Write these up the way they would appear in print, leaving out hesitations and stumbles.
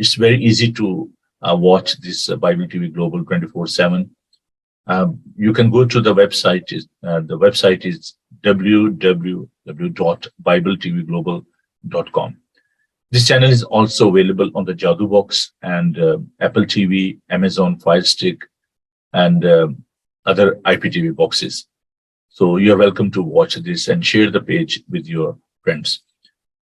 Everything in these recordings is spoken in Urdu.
it's very easy to watch this Bible TV Global 24/7. You can go to the website. The website is www.bibletvglobal.com. This channel is also available on the Jadu Box and Apple TV, Amazon Fire Stick, and other IPTV boxes. So you are welcome to watch this and share the page with your friends.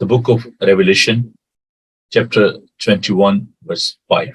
The book of Revelation, chapter 21, verse 5.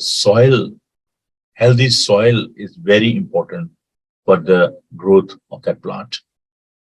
soil, healthy soil is very important for the growth of that plant.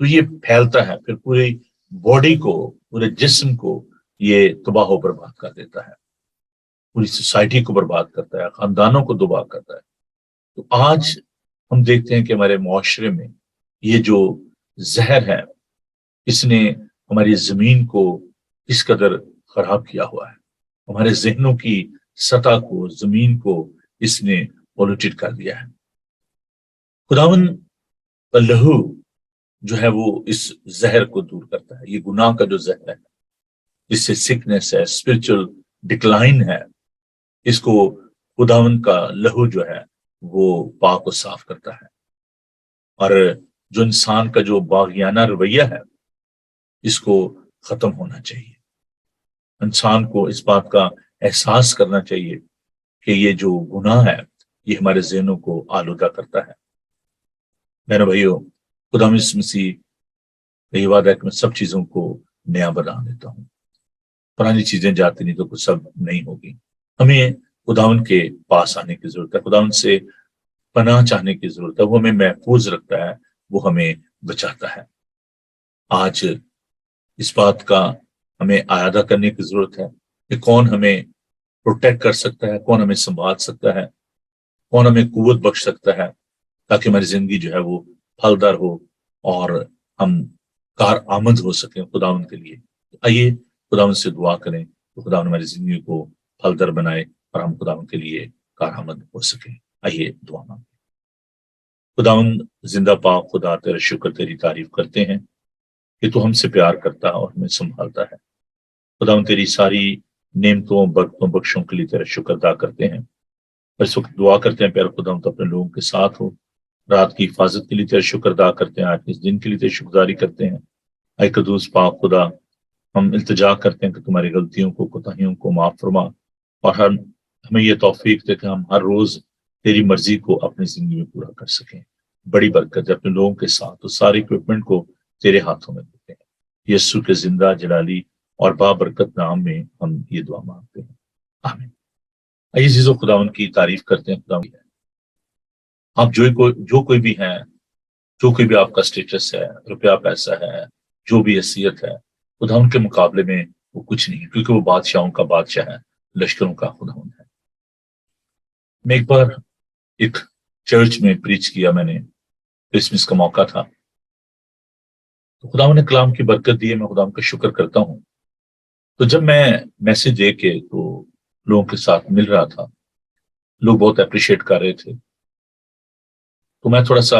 تو یہ پھیلتا ہے، پھر پوری باڈی کو، پورے جسم کو یہ تباہ و برباد کر دیتا ہے، پوری سوسائٹی کو برباد کرتا ہے، خاندانوں کو تباہ کرتا ہے۔ تو آج ہم دیکھتے ہیں کہ ہمارے معاشرے میں یہ جو زہر ہے، اس نے ہماری زمین کو اس قدر خراب کیا ہوا ہے، ہمارے ذہنوں کی سطح کو، زمین کو اس نے پولوٹیڈ کر دیا ہے۔ خداون کا لہو جو ہے وہ اس زہر کو دور کرتا ہے۔ یہ گناہ کا جو زہر ہے، جس سے سکنس ہے، اسپرچل ڈکلائن ہے، اس کو خداون کا لہو جو ہے وہ پاک و صاف کرتا ہے۔ اور جو انسان کا جو باغیانہ رویہ ہے، اس کو ختم ہونا چاہیے۔ انسان کو اس بات کا احساس کرنا چاہیے کہ یہ جو گناہ ہے یہ ہمارے ذہنوں کو آلودہ کرتا ہے۔ میرے بھائیو، خدا مسیح کا یہ وعدہ ہے کہ میں سب چیزوں کو نیا بنا دیتا ہوں، پرانی چیزیں جاتی نہیں تو کچھ سب نہیں ہوگی۔ ہمیں خداون کے پاس آنے کی ضرورت ہے، خداون سے پناہ چاہنے کی ضرورت ہے۔ وہ ہمیں محفوظ رکھتا ہے، وہ ہمیں بچاتا ہے۔ آج اس بات کا ہمیں اعادہ کرنے کی ضرورت ہے کہ کون ہمیں پروٹیکٹ کر سکتا ہے، کون ہمیں سنبھال سکتا ہے، کون ہمیں قوت بخش سکتا ہے، تاکہ ہماری زندگی جو ہے وہ پھلدار ہو اور ہم کارآمد ہو سکیں خداون کے لیے۔ آئیے خداون سے دعا کریں تو خداون ہماری زندگی کو پھلدار بنائے اور ہم خداون کے لیے کارآمد ہو سکیں۔ آئیے دعا مانگیں۔ خداون زندہ پاک خدا، تیرا شکر، تیری تعریف کرتے ہیں کہ تو ہم سے پیار کرتا اور ہمیں سنبھالتا ہے۔ خداون تیری ساری نعمتوں، برکتوں، بخشوں کے لیے تیرا شکر ادا کرتے ہیں۔ اس وقت دعا کرتے ہیں پیارے خداون تو اپنے لوگوں کے ساتھ ہو، رات کی حفاظت کے لیے تیرا شکر ادا کرتے ہیں، آج اس دن کے لیے تیرا شکرداری کرتے ہیں۔ اے قدوس پاک خدا، ہم التجا کرتے ہیں کہ تمہاری غلطیوں کو، کوتاہیوں کو معاف فرما، اور ہمیں یہ توفیق دے کہ ہم ہر روز تیری مرضی کو اپنی زندگی میں پورا کر سکیں۔ بڑی برکت ہے اپنے لوگوں کے ساتھ، تو ساری اکوپمنٹ کو تیرے ہاتھوں میں دیتے ہیں۔ یسوع کے زندہ، جلالی اور بابرکت نام میں ہم یہ دعا مانگتے ہیں، آمین۔ آئیے عزیزو، خداون کی تعریف کرتے ہیں۔ خدا آپ جو کوئی بھی ہیں، جو کوئی بھی آپ کا سٹیٹس ہے، روپیہ پیسہ ہے، جو بھی حیثیت ہے، خداون کے مقابلے میں وہ کچھ نہیں، کیونکہ وہ بادشاہوں کا بادشاہ ہے، لشکروں کا خداون ہے۔ میں ایک بار ایک چرچ میں پریچ کیا، میں نے کرسمس کا موقع تھا، تو خداون نے کلام کی برکت دی ہے، میں خداون کا شکر کرتا ہوں۔ تو جب میں میسج دے کے تو لوگوں کے ساتھ مل رہا تھا، لوگ بہت اپریشیٹ کر رہے تھے، تو میں تھوڑا سا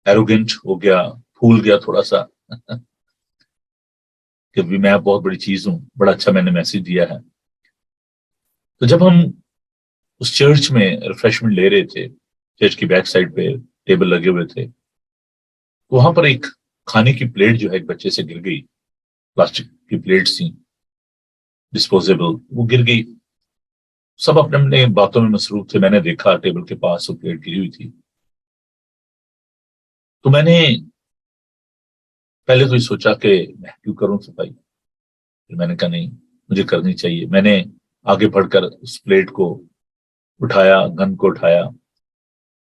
ایروگنٹ ہو گیا، پھول گیا تھوڑا سا کہ بھی میں بہت بڑی چیز ہوں، بڑا اچھا میں نے میسج دیا ہے۔ تو جب ہم اس چرچ میں ریفریشمنٹ لے رہے تھے، چرچ کی بیک سائڈ پہ ٹیبل لگے ہوئے تھے، تو وہاں پر ایک کھانے کی پلیٹ جو ہے ایک بچے سے گر گئی، پلاسٹک کی پلیٹس تھیں ڈسپوزیبل، وہ گر گئی۔ سب اپنے اپنے باتوں میں مصروف تھے، میں نے دیکھا ٹیبل کے پاس وہ پلیٹ گری ہوئی تھی، تو میں نے پہلے تو یہ سوچا کہ میں کیوں کروں صفائی، پھر میں نے کہا نہیں، مجھے کرنی چاہیے۔ میں نے آگے بڑھ کر اس پلیٹ کو اٹھایا، گن کو اٹھایا،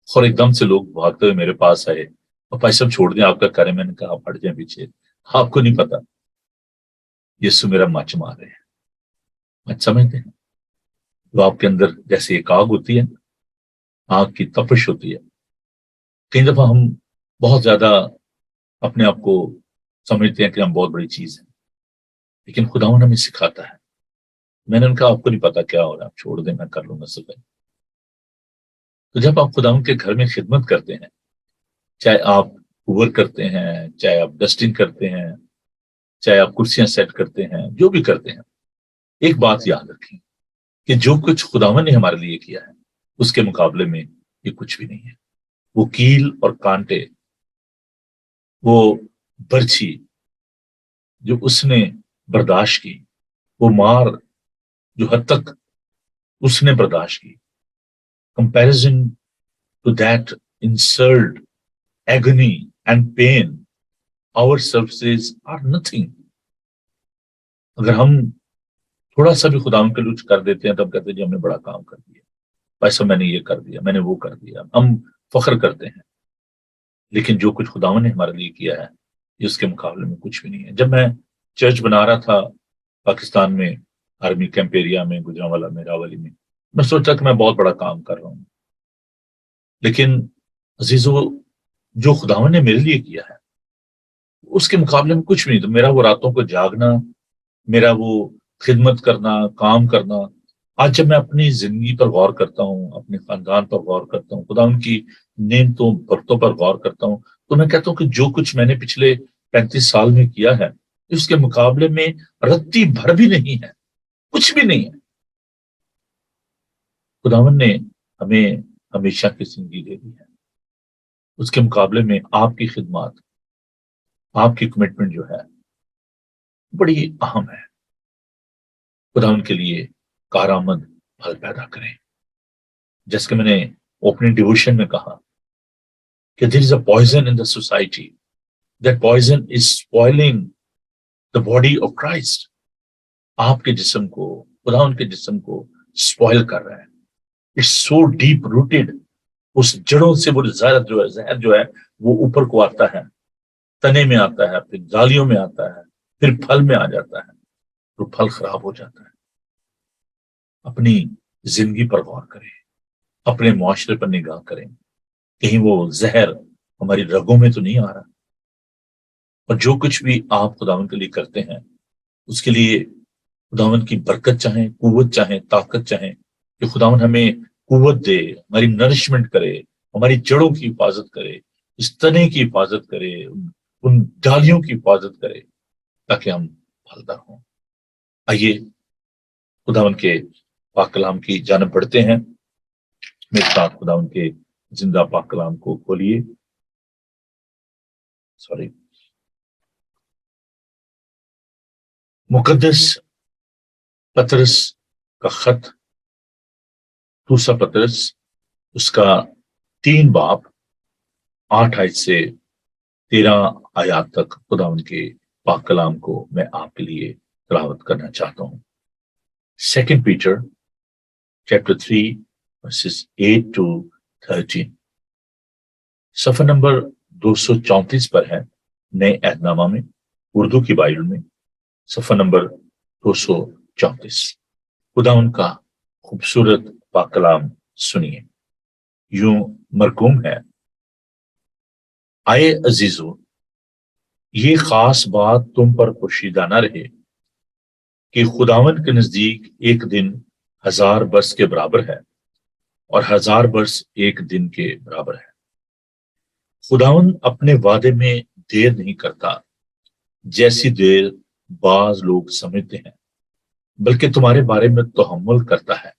اور ایک دم سے لوگ بھاگتے ہوئے میرے پاس آئے، اور بھائی صاحب چھوڑ دیں، آپ کا کریں۔ میں نے کہا آپ ہٹ جائیں پیچھے، آپ کو نہیں پتا یسوع میرا مچ مار رہے ہیں۔ مچ سمجھتے ہیں تو آپ کے اندر جیسے ایک آگ ہوتی ہے، آگ کی تپش ہوتی ہے۔ کئی دفعہ ہم بہت زیادہ اپنے آپ کو سمجھتے ہیں کہ ہم بہت بڑی چیز ہیں، لیکن خداوند ہمیں سکھاتا ہے۔ میں نے ان کا آپ کو نہیں پتا کیا ہو رہا ہے، آپ چھوڑ دیں، میں کر لوں گا صفائی۔ تو جب آپ خداوند کے گھر میں خدمت کرتے ہیں، چاہے آپ اوور کرتے ہیں، چاہے آپ ڈسٹنگ کرتے ہیں، چاہے آپ کرسیاں سیٹ کرتے ہیں، جو بھی کرتے ہیں، ایک بات یاد رکھیں کہ جو کچھ خداوند نے ہمارے لیے کیا ہے اس کے مقابلے میں یہ کچھ بھی نہیں ہے۔ وہ کیل اور کانٹے، وہ برچھی جو اس نے برداشت کی، وہ مار جو حد تک اس نے برداشت کی، comparison to that insult, agony and pain, our services are nothing۔ اگر ہم تھوڑا سا بھی خداوند کے لچ کر دیتے ہیں تو ہم کہتے ہیں جی ہم نے بڑا کام کر دیا، پیسہ میں نے یہ کر دیا، میں نے وہ کر دیا، ہم فخر کرتے ہیں۔ لیکن جو کچھ خداوند نے ہمارے لیے کیا ہے یہ اس کے مقابلے میں کچھ بھی نہیں ہے. جب میں چرچ بنا رہا تھا پاکستان میں، آرمی کیمپ ایریا میں، گجرانوالا میں، راولی میں سوچا کہ میں بہت بڑا کام کر رہا ہوں. لیکن عزیزو، جو خداوند نے میرے لیے کیا ہے اس کے مقابلے میں کچھ بھی نہیں. تو میرا وہ راتوں کو جاگنا، میرا وہ خدمت کرنا، کام کرنا، آج جب میں اپنی زندگی پر غور کرتا ہوں، اپنے خاندان پر غور کرتا ہوں، خدا ان کی نعمتوں برکتوں پر غور کرتا ہوں، تو میں کہتا ہوں کہ جو کچھ میں نے پچھلے 35 سال میں کیا ہے اس کے مقابلے میں رتی بھر بھی نہیں ہے، کچھ بھی نہیں ہے. خداوند نے ہمیں ہمیشہ کی زندگی دے دی ہے. اس کے مقابلے میں آپ کی خدمات، آپ کی کمٹمنٹ جو ہے بڑی اہم ہے. خداوند کے لیے کارآمد پھل پیدا کریں. جیسے کہ میں نے اوپننگ ڈیووشن میں کہا کہ there is a poison in the society. That poison is spoiling the body of Christ. آپ کے جسم کو، خداوند کے جسم کو سپوائل کر رہا ہے. It's so deep rooted. اس جڑوں سے وہ زہر جو ہے وہ اوپر کو آتا ہے، تنے میں آتا ہے، پھر ڈالیوں میں آتا ہے، پھر پھل میں آ جاتا ہے، تو پھل خراب ہو جاتا ہے. اپنی زندگی پر غور کریں، اپنے معاشرے پر نگاہ کریں، کہیں وہ زہر ہماری رگوں میں تو نہیں آ رہا. اور جو کچھ بھی آپ خداوند کے لیے کرتے ہیں اس کے لیے خداوند کی برکت چاہیں، قوت چاہیں، طاقت چاہیں کہ خداوند ہمیں قوت دے، ہماری نرشمنٹ کرے، ہماری جڑوں کی حفاظت کرے، اس تنے کی حفاظت کرے، ان ڈالیوں کی حفاظت کرے تاکہ ہم پھلدار ہوں. آئیے خداوند کے پاک کلام کی جانب بڑھتے ہیں. میرے ساتھ خداوند کے زندہ پاک کلام کو کھولیے. مقدس پطرس کا خط، دوسرا پطرس، اس کا 3 باب 8 آیت سے 13 آیات تک خداوند کے پاک کلام کو میں آپ کے لیے تلاوت کرنا چاہتا ہوں. 2 Peter chapter 3 verses 8 to 13. صفحہ نمبر 234 پر ہے نئے عہد نامہ میں، اردو کی بائبل میں صفحہ نمبر 234. خدا ان کا خوبصورت پاک کلام سنیے. یوں مرقوم ہے: آئے عزیزو، یہ خاص بات تم پر پوشیدہ نہ رہے کہ خداوند کے نزدیک ایک دن 1000 برس کے برابر ہے اور 1000 برس ایک دن کے برابر ہے. خداوند اپنے وعدے میں دیر نہیں کرتا جیسی دیر بعض لوگ سمجھتے ہیں، بلکہ تمہارے بارے میں تحمل کرتا ہے،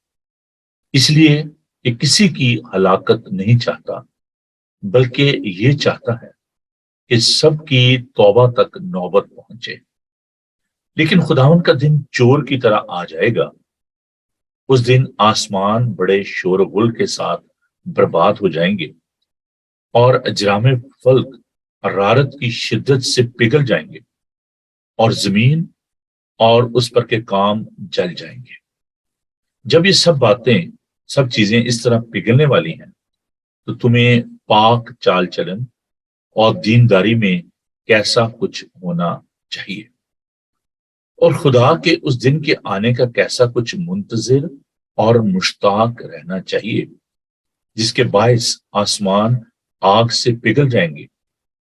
اس لیے کہ کسی کی ہلاکت نہیں چاہتا، بلکہ یہ چاہتا ہے کہ سب کی توبہ تک نوبت پہنچے. لیکن خداوند کا دن چور کی طرح آ جائے گا. اس دن آسمان بڑے شور و غل کے ساتھ برباد ہو جائیں گے اور اجرام فلک حرارت کی شدت سے پگھل جائیں گے اور زمین اور اس پر کے کام جل جائیں گے. جب یہ سب چیزیں اس طرح پگھلنے والی ہیں تو تمہیں پاک چال چلن اور دینداری میں کیسا کچھ ہونا چاہیے، اور خدا کے اس دن کے آنے کا کیسا کچھ منتظر اور مشتاق رہنا چاہیے، جس کے باعث آسمان آگ سے پگھل جائیں گے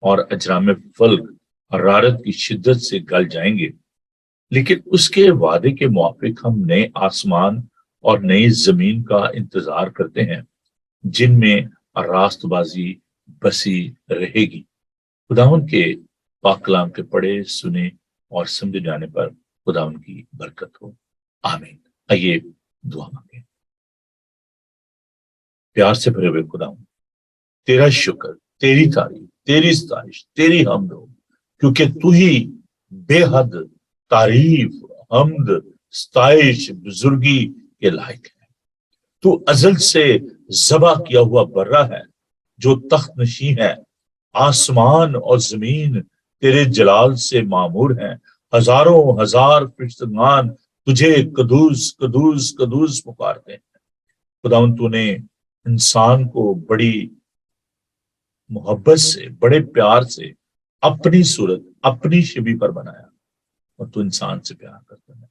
اور اجرام فلک حرارت کی شدت سے گل جائیں گے. لیکن اس کے وعدے کے موافق ہم نئے آسمان اور نئی زمین کا انتظار کرتے ہیں جن میں راست بازی بسی رہے گی. خداوند کے پاک کلام کے پڑھے، سنے اور سمجھے جانے پر خداوند کی برکت ہو. آمین. آئیے دعا مانگیں. پیار سے بھرے ہوئے خداوند، تیرا شکر، تیری تعریف، تیری ستائش، تیری حمد ہو، کیونکہ تو ہی بے حد تعریف، حمد، ستائش، بزرگی کے لائق ہے. تو ازل سے ذبح کیا ہوا برہ ہے جو تخت نشین ہے. آسمان اور زمین تیرے جلال سے معمور ہیں. ہزاروں ہزار فرشتگان تجھے قدوس قدوس قدوس پکارتے ہیں. خداوند تو نے انسان کو بڑی محبت سے بڑے پیار سے اپنی صورت اپنی شبیہ پر بنایا، اور تو انسان سے پیار کرتا ہے۔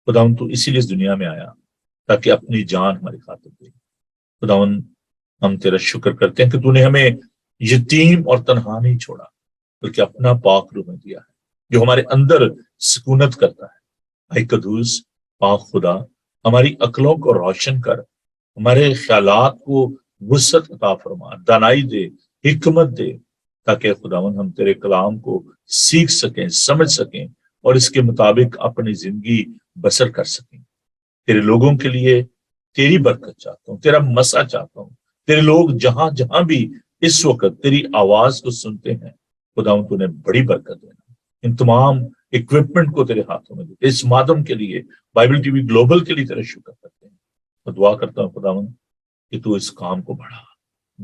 خداون تو اسی لیے اس دنیا میں آیا تاکہ اپنی جان ہماری خاطر دے۔ خداون ہم تیرا شکر کرتے ہیں کہ تو نے ہمیں یتیم اور تنہا نہیں چھوڑا، بلکہ اپنا پاک روح دیا ہے جو ہمارے اندر سکونت کرتا ہے۔ اے قدوس پاک خدا، ہماری عقلوں کو روشن کر، ہمارے خیالات کو وسعت عطا فرما، دانائی دے، حکمت دے، تاکہ خداون ہم تیرے کلام کو سیکھ سکیں، سمجھ سکیں اور اس کے مطابق اپنی زندگی بسر کر سکیں۔ تیرے لوگوں کے لیے تیری برکت چاہتا ہوں، تیرا مسا چاہتا ہوں۔ تیرے لوگ جہاں جہاں بھی اس وقت تیری آواز کو سنتے ہیں، خداون تو نے بڑی برکت دینا۔ ان تمام اکوپمنٹ کو تیرے ہاتھوں میں دیتے، اس مادم کے لیے، بائبل ٹی وی گلوبل کے لیے تیرا شکر کرتے ہیں۔ اور دعا کرتا ہوں خداون کہ تو اس کام کو بڑھا،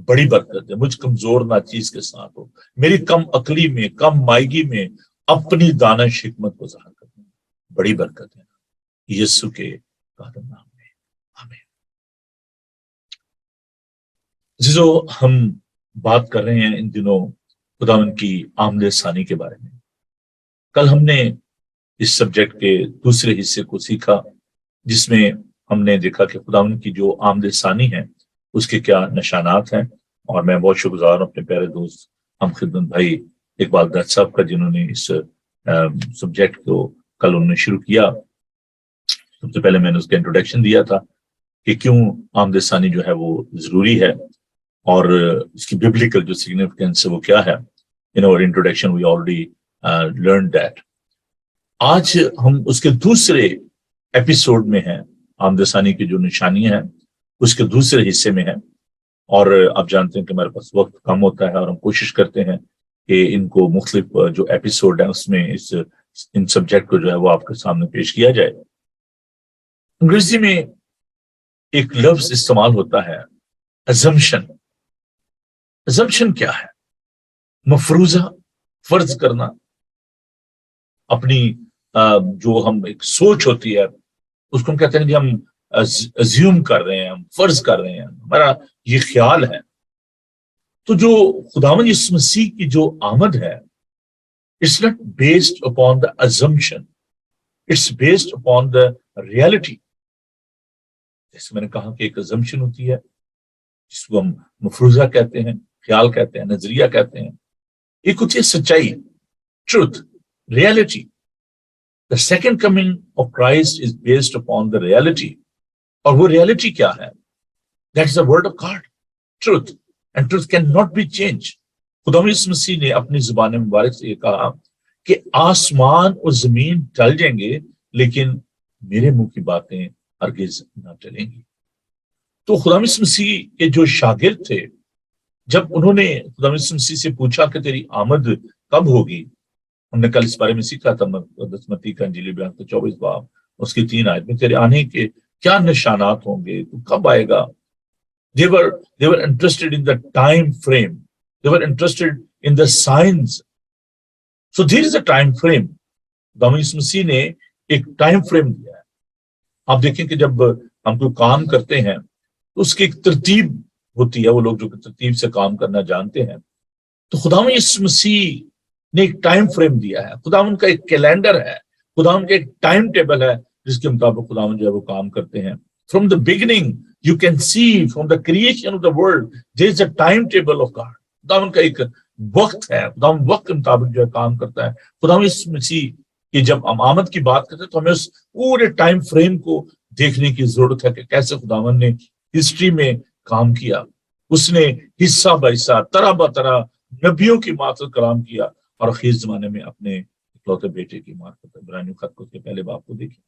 بڑی برکت ہے، مجھ کمزور ناچیز کے ساتھ ہو، میری کم عقلی میں، کم مائگی میں اپنی دانش حکمت کو ظاہر کرتے ہیں، بڑی برکت ہے یسوع کے قادم نام میں، آمین۔ عزیزو، ہم بات کر رہے ہیں ان دنوں خداوند کی آمد ثانی کے بارے میں۔ کل ہم نے اس سبجیکٹ کے دوسرے حصے کو سیکھا، جس میں ہم نے دیکھا کہ خداوند کی جو آمد ثانی ہے اس کے کیا نشانات ہیں، اور میں بہت شکر گزار ہوں اپنے پیارے دوست ہم خدمت بھائی اقبال دت صاحب کا، جنہوں نے اس سبجیکٹ کو کل انہوں نے شروع کیا۔ سب سے پہلے میں نے اس کا انٹروڈکشن دیا تھا کہ کیوں آمد ثانی جو ہے وہ ضروری ہے، اور اس کی ببلیکل جو سگنیفیکینس ہے وہ کیا ہے۔ In our introduction we already learn that. آج ہم اس کے دوسرے ایپیسوڈ میں ہیں، آمد ثانی کی جو نشانیاں ہیں اس کے دوسرے حصے میں ہیں، اور آپ جانتے ہیں کہ ہمارے پاس وقت کم ہوتا ہے، اور ہم کوشش کرتے ہیں کہ ان کو مختلف جو ایپیسوڈ ہیں اس میں ان سبجیکٹ کو جو ہے وہ آپ کے سامنے پیش کیا جائے۔ انگریزی میں ایک لفظ استعمال ہوتا ہے assumption۔ assumption کیا ہے؟ مفروضہ، فرض کرنا، اپنی جو ہم ایک سوچ ہوتی ہے اس کو ہم کہتے ہیں کہ ہم ازیوم کر رہے ہیں، ہم فرض کر رہے ہیں، ہمارا یہ خیال ہے۔ تو جو خداوند یسوع مسیح کی جو آمد ہے، it's not based upon the assumption, it's based upon the reality۔ جیسے میں نے کہا کہ ایک assumption ہوتی ہے جس کو ہم مفروضہ کہتے ہیں، خیال کہتے ہیں، نظریہ کہتے ہیں۔ ایک ہوتی ہے سچائی، truth، reality۔ The second coming of Christ is based upon the reality۔ اور وہ reality کیا ہے؟ That is the word of God، truth، and truth cannot be changed۔ خدا یسوع مسیح نے اپنی زبان مبارک سے یہ کہا کہ آسمان اور زمین ٹل جائیں گے لیکن میرے منہ کی باتیں ہرگز نہ ٹلیں گی۔ تو خدا یسوع مسیح کے جو شاگرد تھے، جب انہوں نے خدا یسوع مسیح سے پوچھا کہ تیری آمد کب ہوگی، ہم نے کل اس بارے میں سیکھا تھا مقدس متی کا انجیل بیان کا 24 باب اس کی 3 آیت میں، تیرے آنے کے کیا نشانات ہوں گے، تو کب آئے گا۔ They were interested in the time frame. They were interested in the signs. So there is a time frame۔ خدا یسوع مسیح نے ایک ٹائم فریم دیا ہے۔ آپ دیکھیں کہ جب ہم کوئی کام کرتے ہیں تو اس کی ایک ترتیب ہوتی ہے، وہ لوگ جو ترتیب سے کام کرنا جانتے ہیں۔ تو خدا یسوع مسیح نے ایک ٹائم فریم دیا ہے، خداوند کا ایک کیلنڈر ہے، خداوند کا ایک ٹائم ٹیبل ہے جس کے مطابق خداوند جو ہے وہ کام کرتے ہیں۔ From the beginning you can see, from the creation of the world there is a timetable of God۔ خداوند کا ایک وقت ہے، خداوند وقت کے مطابق جو ہے کام کرتا ہے۔ خداوند یسوع مسیح کی جب ہم آمد کی بات کرتے ہیں تو ہمیں اس پورے ٹائم فریم کو دیکھنے کی ضرورت ہے کہ کیسے خداوند نے ہسٹری میں کام کیا۔ اس نے حصہ بہ حصہ، طرح بہ طرح نبیوں کی ماتحت کلام کیا، اور اخیر زمانے میں اپنے اکلوتے بیٹے کی معرفت عبرانیوں خط کے پہلے باب کو دیکھیں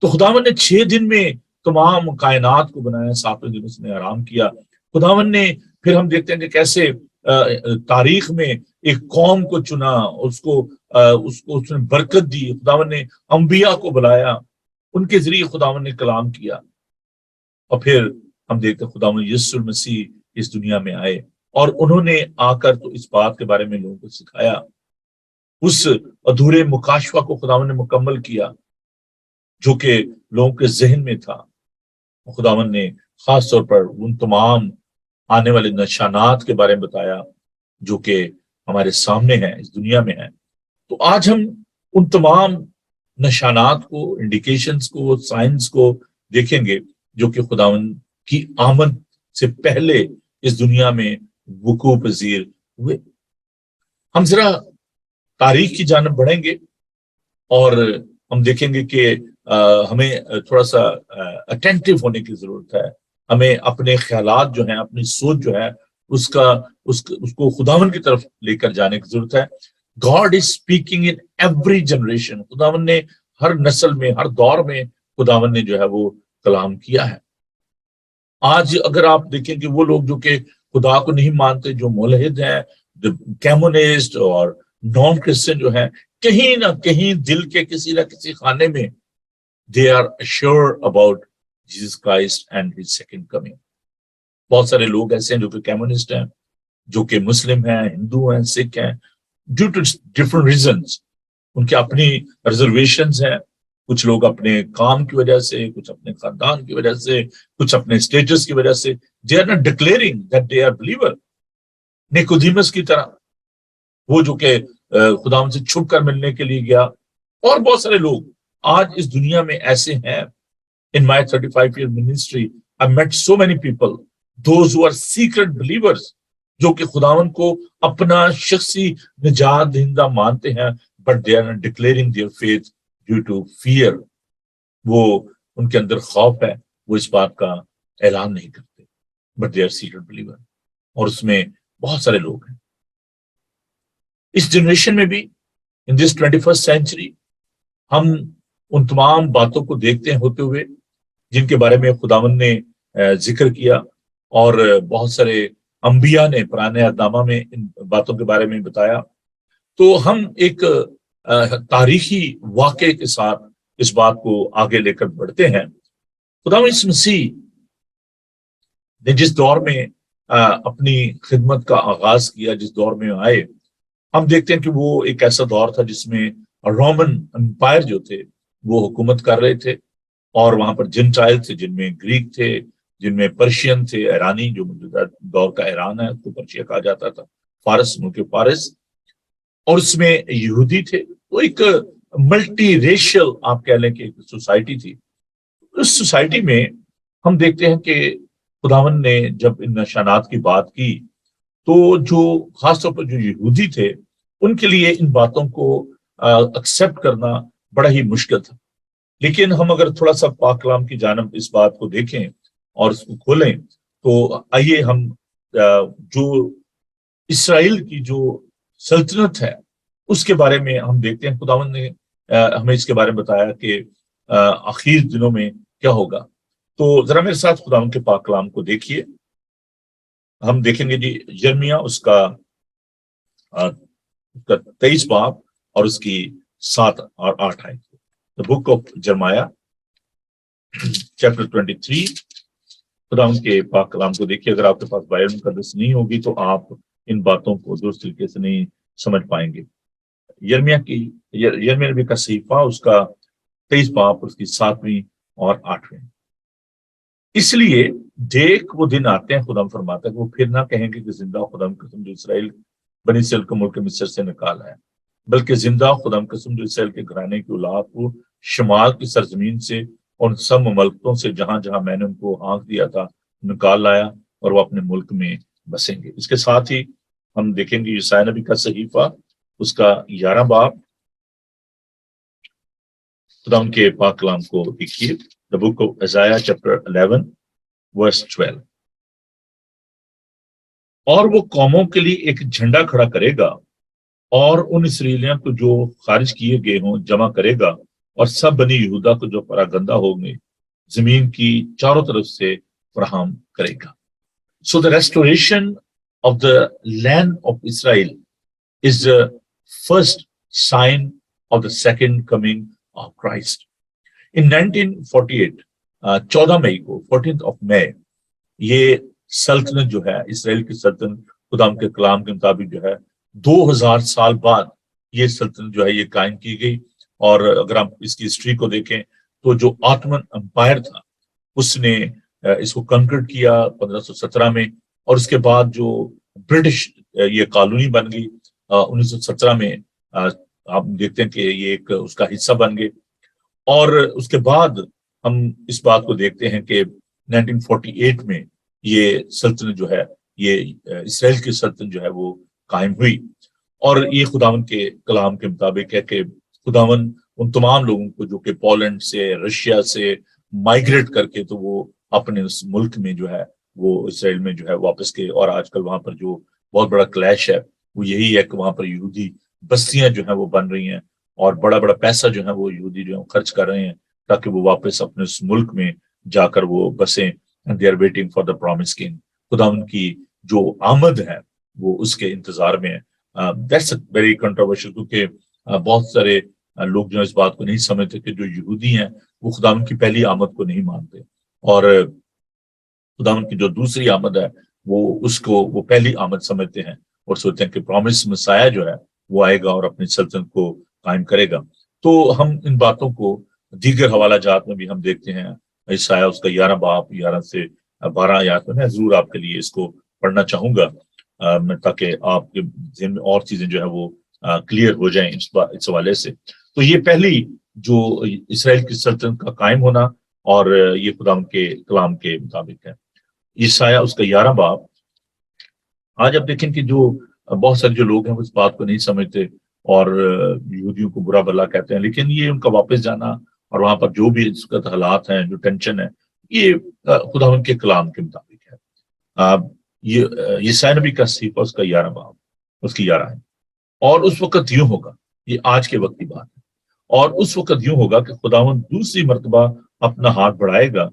تو خداوند نے 6 دن میں تمام کائنات کو بنایا، 7ویں دن اس نے آرام کیا۔ خداوند نے پھر ہم دیکھتے ہیں کہ کیسے تاریخ میں ایک قوم کو چنا، اس کو اس نے برکت دی، خداوند نے انبیاء کو بلایا، ان کے ذریعے خداوند نے کلام کیا، اور پھر ہم دیکھتے ہیں خداوند یسوع مسیح اس دنیا میں آئے، اور انہوں نے آ کر تو اس بات کے بارے میں لوگوں کو سکھایا، اس ادھورے مکاشفہ کو خداوند نے مکمل کیا جو کہ لوگوں کے ذہن میں تھا۔ خداوند نے خاص طور پر ان تمام آنے والے نشانات کے بارے میں بتایا جو کہ ہمارے سامنے ہیں، اس دنیا میں ہیں۔ تو آج ہم ان تمام نشانات کو، انڈیکیشنز کو، سائنس کو دیکھیں گے جو کہ خداوند کی آمد سے پہلے اس دنیا میں وقوع پذیر ہوئے۔ ہم ذرا تاریخ کی جانب بڑھیں گے اور ہم دیکھیں گے کہ ہمیں تھوڑا سا اٹینٹو ہونے کی ضرورت ہے۔ ہمیں اپنے خیالات جو ہیں، اپنی سوچ جو ہے اس کو خداوند کی طرف لے کر جانے کی ضرورت ہے۔ God is speaking in every generation۔ خداوند نے ہر نسل میں، ہر دور میں خداوند نے جو ہے وہ کلام کیا ہے۔ آج اگر آپ دیکھیں کہ وہ لوگ جو کہ خدا کو نہیں مانتے، جو ملحد ہیں، کیمونسٹ اور نان کرسچن جو ہیں، کہیں نہ کہیں دل کے کسی نہ کسی خانے میں they are assured about Jesus Christ and his second coming۔ بہت سارے لوگ ایسے ہیں جو کہ کیمونسٹ ہیں، جو کہ مسلم ہیں، ہندو ہیں، سکھ ہیں، ڈیو ٹو ڈفرنٹ ریزنس، ان کے اپنی ریزرویشنز ہیں۔ کچھ لوگ اپنے کام کی وجہ سے، کچھ اپنے خاندان کی وجہ سے، کچھ اپنے اسٹیٹس کی وجہ سے they are not declaring that they are believer۔ Nicodemus کی طرح، وہ جو کہ خدا سے چھپ کر ملنے کے لیے گیا، اور بہت سارے لوگ آج اس دنیا میں ایسے ہیں۔ In my 35-year ministry I met so many people, those who are secret believers، جو کہ خداوند کو اپنا شخصی نجات دہندہ مانتے ہیں، but they are not declaring their faith due to fear۔ وہ ان کے اندر خوف ہے، وہ اس بات کا اعلان نہیں کرتے، but they are secret believer۔ اور اس میں بہت سارے لوگ ہیں اس جنریشن میں بھی۔ in this 21st century ہم ان تمام باتوں کو دیکھتے ہیں ہوتے ہوئے جن کے بارے میں خداوند نے ذکر کیا، اور بہت سارے انبیاء نے پرانے اہدنامہ میں ان باتوں کے بارے میں بتایا۔ تو ہم ایک تاریخی واقعے کے ساتھ اس بات کو آگے لے کر بڑھتے ہیں۔ خداوند یسوع مسیح نے جس دور میں اپنی خدمت کا آغاز کیا، جس دور میں آئے، ہم دیکھتے ہیں کہ وہ ایک ایسا دور تھا جس میں رومن امپائر جو تھے وہ حکومت کر رہے تھے، اور وہاں پر جنٹائل تھے، جن میں گریک تھے، جن میں پرشین تھے، ایرانی، جو موجودہ دور کا ایران ہے اس کو پرشیا کہا جاتا تھا، فارس، ملک فارس، اور اس میں یہودی تھے۔ تو ایک ملٹی ریشل آپ کہہ لیں کہ ایک سوسائٹی تھی۔ اس سوسائٹی میں ہم دیکھتے ہیں کہ خداوند نے جب ان نشانات کی بات کی تو جو خاص طور پر جو یہودی تھے ان کے لیے ان باتوں کو ایکسیپٹ کرنا بڑا ہی مشکل تھا۔ لیکن ہم اگر تھوڑا سا پاک کلام کی جانب اس بات کو دیکھیں اور اس کو کھولیں تو آئیے ہم جو اسرائیل کی جو سلطنت ہے اس کے بارے میں ہم دیکھتے ہیں۔ خداوند نے ہمیں اس کے بارے میں بتایا کہ آخر دنوں میں کیا ہوگا۔ تو ذرا میرے ساتھ خداوند کے پاک کلام کو دیکھیے۔ ہم دیکھیں گے جی یرمیہ اس کا 23 باب اور اس کی 7 اور 8 آیت۔ The book of Jeremiah chapter 23۔ خداوند کے پاک کلام کو دیکھیے۔ اگر آپ کے پاس بائبل مقدس نہیں ہوگی تو آپ ان باتوں کو درست طریقے سے نہیں سمجھ پائیں گے۔ یرمیہ نبی کا صحیفہ اس کا 23 باب اس کی 7ویں اور 8ویں۔ اس لیے دیکھ وہ دن آتے ہیں، خدا فرماتا ہے کہ وہ پھر نہ کہیں گے کہ زندہ خدا قسم جو اسرائیل بنی اسرائیل کو ملک مصر سے نکالا ہے، بلکہ زندہ خدا قسم جو اسرائیل کے گھرانے کی اولاد کو شمال کی سرزمین سے اور سب مملکتوں سے جہاں جہاں میں نے ان کو ہانک دیا تھا نکال لایا، اور وہ اپنے ملک میں بسیں گے۔ اس کے ساتھ ہی ہم دیکھیں گے یسایا نبی کا صحیفہ اس کا 11 باب۔ خدا ان کے پاک کلام کو دیکھیے۔ The book of Isaiah chapter 11 verse 12۔ اور وہ قوموں کے لیے ایک جھنڈا کھڑا کرے گا اور ان اسرائیلیوں کو جو خارج کیے گئے ہوں جمع کرے گا، اور سب بنی یہودا کو جو پراگندہ ہوں گے زمین کی چاروں طرف سے فراہم کرے گا۔ So the restoration of the land of Israel is the first sign of the second coming of Christ۔ In 1948 14 مئی کو 14th of May یہ سلطنت جو ہے اسرائیل کی سلطنت خدا کے کلام کے مطابق جو ہے 2000 سال بعد یہ سلطنت جو ہے یہ قائم کی گئی۔ اور اگر ہم اس کی ہسٹری کو دیکھیں تو جو آٹمن امپائر تھا اس نے اس کو کنکرڈ کیا 1517 میں، اور اس کے بعد جو برٹش یہ کالونی بن گئی 1917 میں، آپ دیکھتے ہیں کہ یہ ایک اس کا حصہ بن گئے. اور اس کے بعد ہم اس بات کو دیکھتے ہیں کہ 1948 میں یہ سلطنت جو ہے، یہ اسرائیل کی سلطنت جو ہے وہ قائم ہوئی. اور یہ خداوند کے کلام کے مطابق ہے کہ خداوند ان تمام لوگوں کو جو کہ پولینڈ سے، رشیا سے مائگریٹ کر کے تو وہ اپنے اس ملک میں جو ہے وہ اسرائیل میں جو ہے واپس گئے. اور آج کل وہاں پر جو بہت بڑا کلیش ہے وہ یہی ہے کہ وہاں پر یہودی بستیاں جو ہیں وہ بن رہی ہیں، اور بڑا بڑا پیسہ جو ہے وہ یہودی جو ہے خرچ کر رہے ہیں تاکہ وہ واپس اپنے اس ملک میں جا کر وہ بسیں. They are waiting for the promise king. خداوند کی جو آمد ہے وہ اس کے انتظار میں ہے. دیٹس ویری کنٹروورشل، کیونکہ بہت سارے لوگ جو اس بات کو نہیں سمجھتے کہ جو یہودی ہیں وہ خداوند کی پہلی آمد کو نہیں مانتے، اور خداوند کی جو دوسری آمد ہے وہ اس کو وہ پہلی آمد سمجھتے ہیں اور سوچتے ہیں کہ پرومس مسایہ جو ہے وہ آئے گا اور اپنی سلطنت کو قائم کرے گا. تو ہم ان باتوں کو دیگر حوالہ جات میں بھی ہم دیکھتے ہیں. عیسایہ اس کا 11 باب 11 سے 12 آیات میں ضرور آپ کے لیے اس کو پڑھنا چاہوں گا تاکہ آپ کے ذہن میں اور چیزیں جو ہے وہ کلیئر ہو جائیں اس حوالے سے. تو یہ پہلی جو اسرائیل کی سلطنت کا قائم ہونا، اور یہ خداوند کے کلام کے مطابق ہے. عیسایہ اس کا 11 باب. آج آپ دیکھیں کہ جو بہت سارے جو لوگ ہیں وہ اس بات کو نہیں سمجھتے اور یہودیوں کو برا بھلا کہتے ہیں، لیکن یہ ان کا واپس جانا اور وہاں پر جو بھی اس کا حالات ہیں، جو ٹینشن ہے، یہ خداوند کے کلام کے مطابق ہے. یہ عیسائی نبی کا صحیفہ اس کا 11 باب اس کی 11 ہے. اور اس وقت یوں ہوگا، یہ آج کے وقت کی بات ہے، اور اس وقت یوں ہوگا کہ خداوند دوسری مرتبہ اپنا ہاتھ بڑھائے گا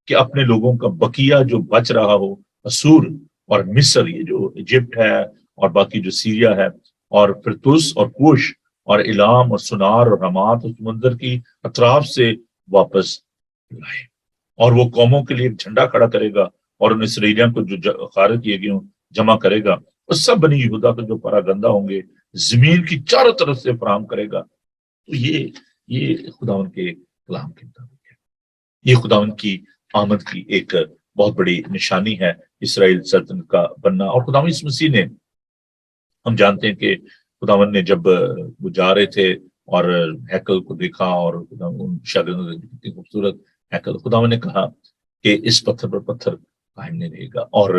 کہ اپنے لوگوں کا بقیہ جو بچ رہا ہو، اسور اور مصر، یہ جو ایجپٹ ہے اور باقی جو سیریا ہے، اور فرتوس اور کوش اور الام اور سنار اور حمات اور سمندر کی اطراف سے واپس لائے. اور وہ قوموں کے لیے ایک جھنڈا کھڑا کرے گا اور ان اسرائیلیوں کو جو خارج کیے گئے ہوں جمع کرے گا، اور سب بنی یہودا کے جو پراگندہ ہوں گے زمین کی چاروں طرف سے فراہم کرے گا. تو یہ خداوند کے کلام کے مطابق ہے. یہ خداوند کی آمد کی ایک بہت بڑی نشانی ہے، اسرائیل سلطنت کا بننا. اور خداوند یسوع مسیح نے، ہم جانتے ہیں کہ خداوند نے جب وہ جا رہے تھے اور ہیکل کو دیکھا، اور ان شاگردوں نے کتنی خوبصورت ہیکل، خداوند نے کہا کہ اس پتھر پر پتھر قائم نہیں رہے گا. اور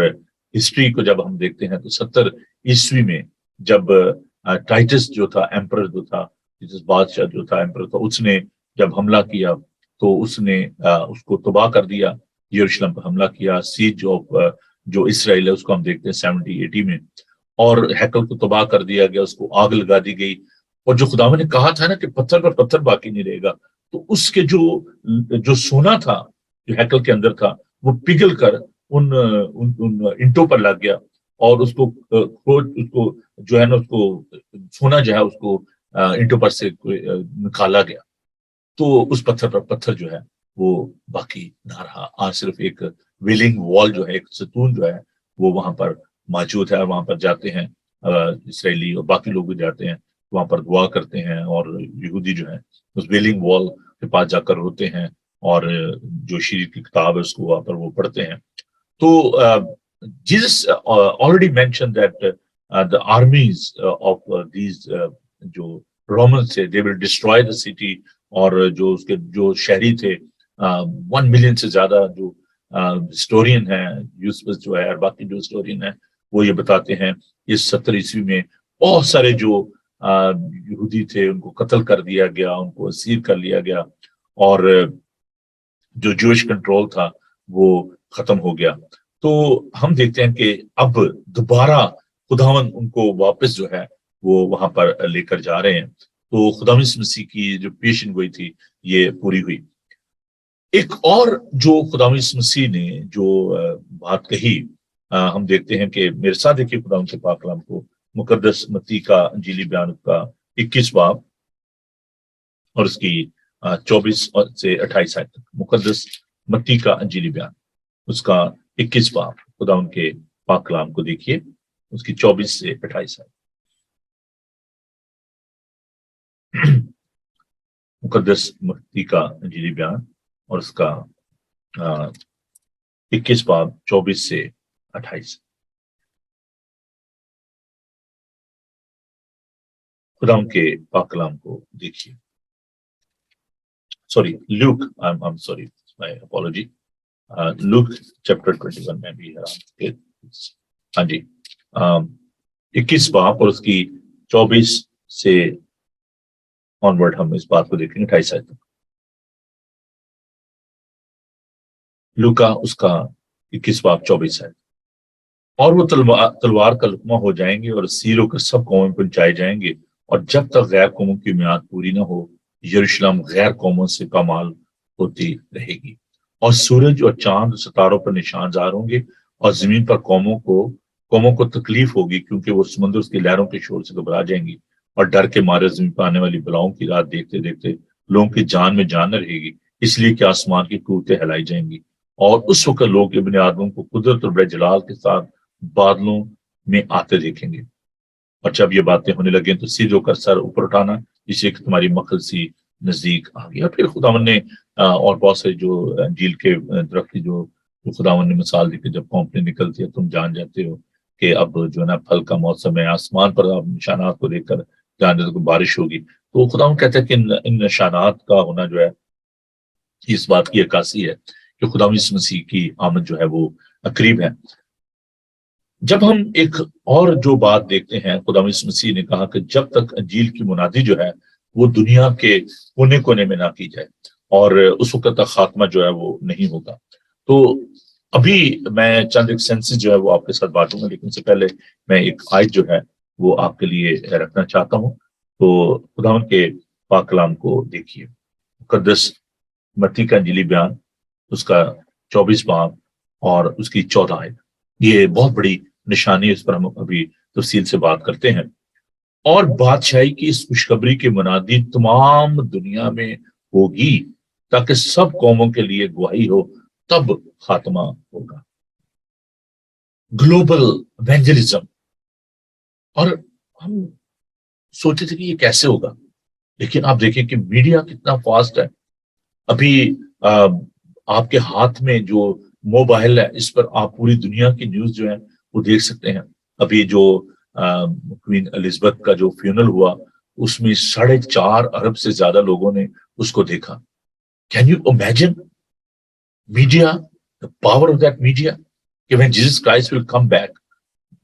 ہسٹری کو جب ہم دیکھتے ہیں تو 70 عیسوی میں جب ٹائٹس جو تھا، ایمپرر جو تھا، بادشاہ جو تھا، ایمپرر تھا، اس نے جب حملہ کیا تو اس نے اس کو تباہ کر دیا، یروشلم پر حملہ کیا. سیج آف جو اسرائیل ہے اس کو ہم دیکھتے ہیں 70-80 میں، اور ہیکل کو تباہ کر دیا گیا، اس کو آگ لگا دی گئی. اور جو خداوند نے کہا تھا نا کہ پتھر پر پتھر باقی نہیں رہے گا، تو اس کے جو سونا تھا جو ہیکل کے اندر تھا وہ پگھل کر ان اینٹوں پر لگ گیا، اور اس کو جو ہے نا اس کو سونا جو ہے اس کو اینٹوں پر سے نکالا گیا. تو اس پتھر پر پتھر جو ہے وہ باقی نہ رہا. آج صرف ایک ویلنگ وال جو ہے، ایک ستون جو ہے وہ وہاں پر موجود ہے، اور وہاں پر جاتے ہیں اسرائیلی اور باقی لوگ بھی جاتے ہیں، وہاں پر دعا کرتے ہیں، اور یہودی جو ہے اس ویلنگ وال کے پاس جا کر روتے ہیں، اور جو شریعت کی کتاب ہے اس کو وہاں پر وہ پڑھتے ہیں. تو Jesus already mentioned that the armies of these جو رومنس تھے they will destroy the city. اور جو اس کے جو شہری تھے 1 ملین سے زیادہ جو ہسٹورین ہیں، یوسفس جو ہے اور باقی جو ہسٹورین ہیں وہ یہ بتاتے ہیں اس 70 عیسوی میں بہت سارے جو یہودی تھے ان کو قتل کر دیا گیا، ان کو اسیر کر لیا گیا، اور جو جوش کنٹرول تھا وہ ختم ہو گیا. تو ہم دیکھتے ہیں کہ اب دوبارہ خداوند ان کو واپس جو ہے وہ وہاں پر لے کر جا رہے ہیں. تو خداوند یسوع مسیح کی جو پیشن گوئی تھی یہ پوری ہوئی. ایک اور جو خداوند یسوع مسیح نے جو بات کہی، ہم دیکھتے ہیں کہ میرے ساتھ دیکھیے خداوند کے پاک کلام کو، مقدس متی کا انجیلی بیان کا 21 باب اور اس کی 24 سے 28 آیت تک. مقدس متی کا انجیلی بیان اس کا 21 باب، خداوند کے پاک کلام کو دیکھیے، اس کی 24 سے 28 آیت. مقدس متی کا انجیلی بیان اور اس کا 21 باب 24 سے 28. خدا کے پاک کلام کو دیکھیے. سوری لوک، سوری مائی اپولوجی. لوک چیپٹر 21 میں بھی ہے. ہاں جی 21 باپ اور اس کی 24 سے آنورڈ ہم اس بات کو دیکھیں گے 28 آیت تک. لوکا اس کا 21 باپ 24 آیت. اور وہ تلوار کا لقمہ ہو جائیں گے اور سیل ہو کر سب قوموں پر جائے جائیں گے، اور جب تک غیر قوموں کی میعاد پوری نہ ہو یروشلم غیر قوموں سے پامال ہوتی رہے گی. اور سورج اور چاند ستاروں پر نشان ظاہر ہوں گے، اور زمین پر قوموں کو تکلیف ہوگی، کیونکہ وہ سمندر اس کی لہروں کے شور سے گھبرا جائیں گی، اور ڈر کے مارے زمین پر آنے والی بلاؤں کی رات دیکھتے دیکھتے لوگوں کی جان میں جان نہ رہے گی، اس لیے کہ آسمان کی قوتیں ہلائی جائیں گی. اور اس وقت لوگ ابن آدم کو قدرت اور بڑے جلال کے ساتھ بادلوں میں آتے دیکھیں گے. اور جب یہ باتیں ہونے لگیں تو سیدھ ہو کر سر اوپر اٹھانا، جسے کہ تمہاری مخل سی نزدیک آ گیا. پھر خداوند نے اور بہت سے جو انجیل کے درخت کی جو خداوند نے مثال دی کہ جب کونپنی نکلتی ہے تم جان جاتے ہو کہ اب جو ہے نا پھل کا موسم ہے. آسمان پر آپ نشانات کو دیکھ کر جان جاتے کو بارش ہوگی. تو خداوند کہتا ہے کہ ان نشانات کا ہونا جو ہے اس بات کی عکاسی ہے کہ خداوند یسوع مسیح کی آمد جو ہے وہ قریب ہے. جب ہم ایک اور جو بات دیکھتے ہیں، خداوند یسوع مسیح نے کہا کہ جب تک انجیل کی منادی جو ہے وہ دنیا کے کونے کونے میں نہ کی جائے، اور اس وقت تک خاتمہ جو ہے وہ نہیں ہوگا. تو ابھی میں چند ایک سینسز جو ہے وہ آپ کے ساتھ بانٹوں گا، لیکن اس سے پہلے میں ایک آیت جو ہے وہ آپ کے لیے رکھنا چاہتا ہوں. تو خداوند کے پاک کلام کو دیکھیے. مقدس متی کا انجیلی بیان اس کا 24 باب اور اس کی 14 آیت. یہ بہت بڑی نشانی، اس پر ہم ابھی تفصیل سے بات کرتے ہیں. اور بادشاہی کی اس خوشخبری کی منادی تمام دنیا میں ہوگی تاکہ سب قوموں کے لیے گواہی ہو، تب خاتمہ ہوگا. Global evangelism. اور ہم سوچے تھے کہ یہ کیسے ہوگا، لیکن آپ دیکھیں کہ میڈیا کتنا فاسٹ ہے. ابھی آپ کے ہاتھ میں جو موبائل ہے اس پر آپ پوری دنیا کی نیوز جو ہے وہ دیکھ سکتے ہیں. ابھی جو کوئین الزبتھ کا جو فیونل ہوا اس میں 4.5 ارب سے زیادہ لوگوں نے اس کو دیکھا. Can you imagine media, the power of that media? When Jesus Christ will come back,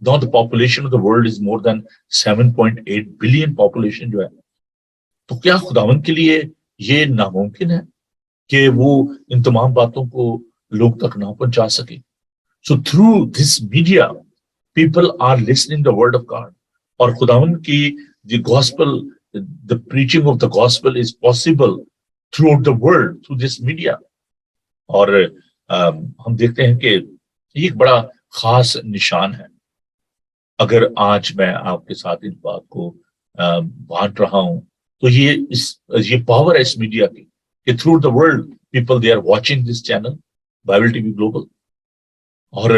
now the population of the world is more than 7.8 billion population جو ہے. تو کیا خداوند کے لیے یہ ناممکن ہے کہ وہ ان تمام باتوں کو لوگ تک نہ پہنچا سکے؟ So through this media, people are listening the word of God. اور خداوند کی the gospel, the preaching of the gospel is possible throughout the world through this media. اور ہم دیکھتے ہیں کہ یہ ایک بڑا خاص نشان ہے. اگر آج میں آپ کے ساتھ اس بات کو بانٹ رہا ہوں تو یہ پاور ہے اس میڈیا کی کہ through the world people they are watching this channel Bible T V گلوبل. اور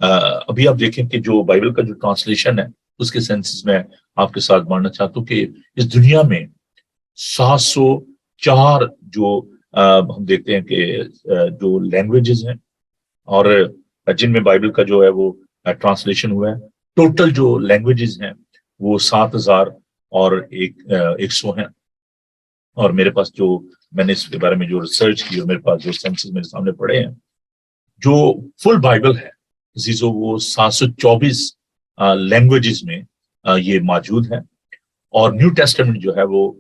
ابھی آپ دیکھیں کہ جو بائبل کا جو ٹرانسلیشن ہے اس کے سینسز میں آپ کے ساتھ بانٹنا چاہتا ہوں کہ اس دنیا میں 704 جو ہم دیکھتے ہیں کہ جو لینگویجز ہیں اور جن میں بائبل کا جو ہے وہ ٹرانسلیشن ہوا ہے. ٹوٹل جو لینگویجز ہیں وہ 7,001 ہیں. اور میرے پاس جو میں نے اس کے بارے میں جو ریسرچ کی اور میرے پاس جو سینسز میرے سامنے پڑے ہیں، جو فل بائبل ہے عزیزو وہ 724 لینگویجز میں یہ موجود ہے. اور نیو ٹیسٹمنٹ جو ہے وہ